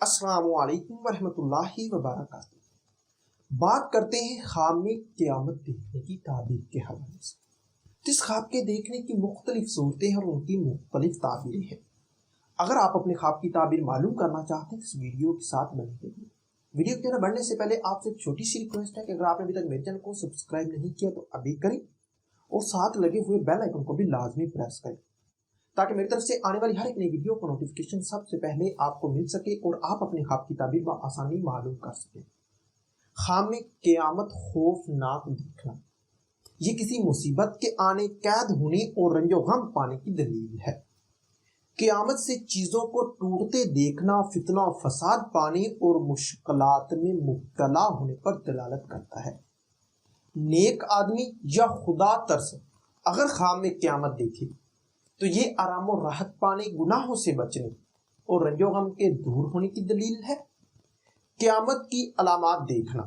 السلام علیکم ورحمۃ اللہ وبرکاتہ۔ بات کرتے ہیں خواب میں قیامت دیکھنے کی تعبیر کے حوالے سے۔ اس خواب کے دیکھنے کی مختلف صورتیں ہیں اور ان کی مختلف تعبیریں ہیں۔ اگر آپ اپنے خواب کی تعبیر معلوم کرنا چاہتے ہیں تو اس ویڈیو کے ساتھ بنے رہیے۔ ویڈیو کی طرف بڑھنے سے پہلے آپ سے ایک چھوٹی سی ریکویسٹ ہے کہ اگر آپ نے ابھی تک میرے چینل کو سبسکرائب نہیں کیا تو ابھی کریں اور ساتھ لگے ہوئے بیل آئیکن کو بھی لازمی پریس کریں تاکہ میری طرف سے آنے والی ہر ایک نئی ویڈیو کو نوٹیفیکیشن سب سے پہلے آپ کو مل سکے اور آپ اپنے خواب کی تعبیر بآسانی معلوم کر سکیں۔ خواب میں قیامت خوفناک دیکھنا، یہ کسی مصیبت کے آنے، قید ہونے اور رنج و غم پانے کی دلیل ہے۔ قیامت سے چیزوں کو ٹوٹتے دیکھنا فتنہ و فساد پانے اور مشکلات میں مبتلا ہونے پر دلالت کرتا ہے۔ نیک آدمی یا خدا ترس اگر خواب میں قیامت دیکھے تو یہ آرام و راحت پانے، گناہوں سے بچنے اور رنج و غم کے دور ہونے کی دلیل ہے۔ قیامت کی علامات دیکھنا،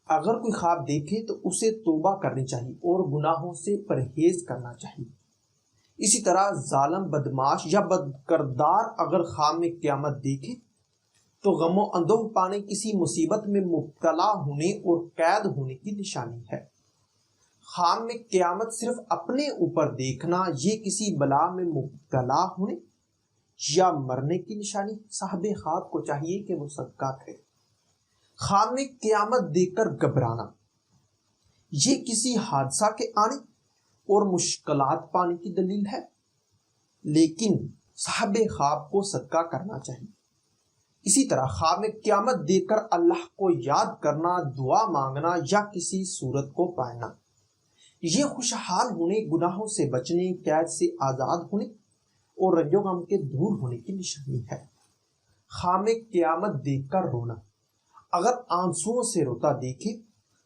اگر کوئی خواب دیکھے تو اسے توبہ کرنی چاہیے اور گناہوں سے پرہیز کرنا چاہیے۔ اسی طرح ظالم، بدماش یا بدکردار اگر خواب میں قیامت دیکھے تو غم و اندوہ پانے، کسی مصیبت میں مبتلا ہونے اور قید ہونے کی نشانی ہے۔ خواب میں قیامت صرف اپنے اوپر دیکھنا، یہ کسی بلا میں مبتلا ہونے یا مرنے کی نشانی۔ صاحب خواب کو چاہیے کہ وہ صدقہ کرے۔ خواب میں قیامت دیکھ کر گھبرانا، یہ کسی حادثہ کے آنے اور مشکلات پانے کی دلیل ہے، لیکن صاحب خواب کو صدقہ کرنا چاہیے۔ اسی طرح خواب میں قیامت دیکھ کر اللہ کو یاد کرنا، دعا مانگنا یا کسی صورت کو پڑھنا، یہ خوشحال ہونے، گناہوں سے بچنے، قید سے آزاد ہونے اور رنج و غم کے دور ہونے کی نشانی ہے۔ خواب میں قیامت دیکھ کر رونا، اگر آنسوؤں سے روتا دیکھے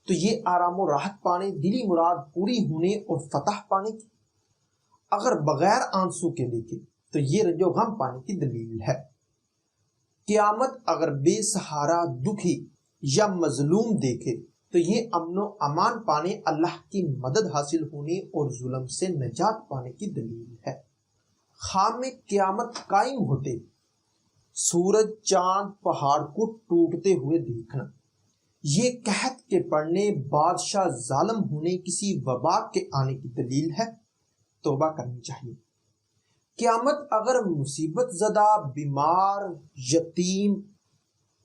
تو یہ آرام و راحت پانے، دلی مراد پوری ہونے اور فتح پانے کی، اگر بغیر آنسو کے دیکھے تو یہ رنج و غم پانے کی دلیل ہے۔ قیامت اگر بے سہارا، دکھی یا مظلوم دیکھے تو یہ امن و امان پانے، اللہ کی مدد حاصل ہونے اور ظلم سے نجات پانے کی دلیل ہے۔ خواب میں قیامت قائم ہوتے سورج، چاند، پہاڑ کو ٹوٹتے ہوئے دیکھنا، یہ قحط کے پڑنے، بادشاہ ظالم ہونے، کسی وبا کے آنے کی دلیل ہے۔ توبہ کرنی چاہیے۔ قیامت اگر مصیبت زدہ، بیمار، یتیم،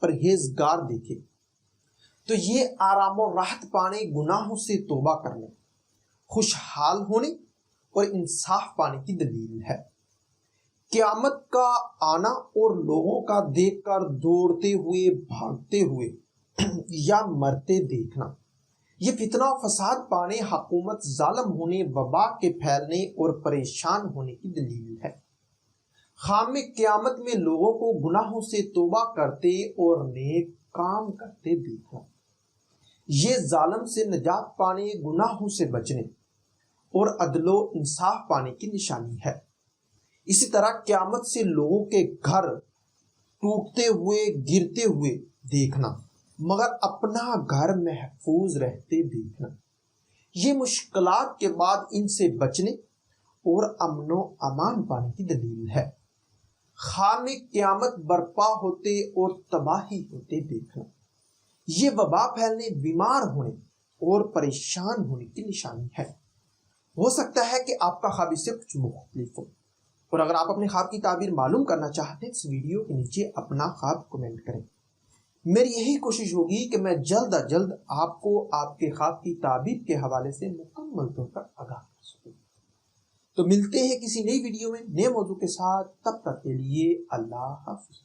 پرہیزگار دیکھے تو یہ آرام و راحت پانے، گناہوں سے توبہ کرنے، خوشحال ہونے اور انصاف پانے کی دلیل ہے۔ قیامت کا آنا اور لوگوں کا دیکھ کر دوڑتے ہوئے، بھاگتے ہوئے یا مرتے دیکھنا، یہ فتنہ و فساد پانے، حکومت ظالم ہونے، وبا کے پھیلنے اور پریشان ہونے کی دلیل ہے۔ خواب میں قیامت میں لوگوں کو گناہوں سے توبہ کرتے اور نیک کام کرتے دیکھنا، یہ ظالم سے نجات پانے، گناہوں سے بچنے اور عدل و انصاف پانے کی نشانی ہے۔ اسی طرح قیامت سے لوگوں کے گھر ٹوٹتے ہوئے، گرتے ہوئے دیکھنا، مگر اپنا گھر محفوظ رہتے دیکھنا، یہ مشکلات کے بعد ان سے بچنے اور امن و امان پانے کی دلیل ہے۔ خواب میں قیامت برپا ہوتے اور تباہی ہوتے دیکھنا، یہ وبا پھیلنے، بیمار ہونے اور پریشان ہونے کی نشانی ہے۔ ہو سکتا ہے کہ آپ کا خواب اس سے کچھ مختلف ہو، اور اگر آپ اپنے خواب کی تعبیر معلوم کرنا چاہتے ہیں اس ویڈیو کے نیچے اپنا خواب کمنٹ کریں۔ میری یہی کوشش ہوگی کہ میں جلد از جلد آپ کو آپ کے خواب کی تعبیر کے حوالے سے مکمل طور پر آگاہ کر سکوں۔ تو ملتے ہیں کسی نئی ویڈیو میں نئے موضوع کے ساتھ، تب تک کے لیے اللہ حافظ۔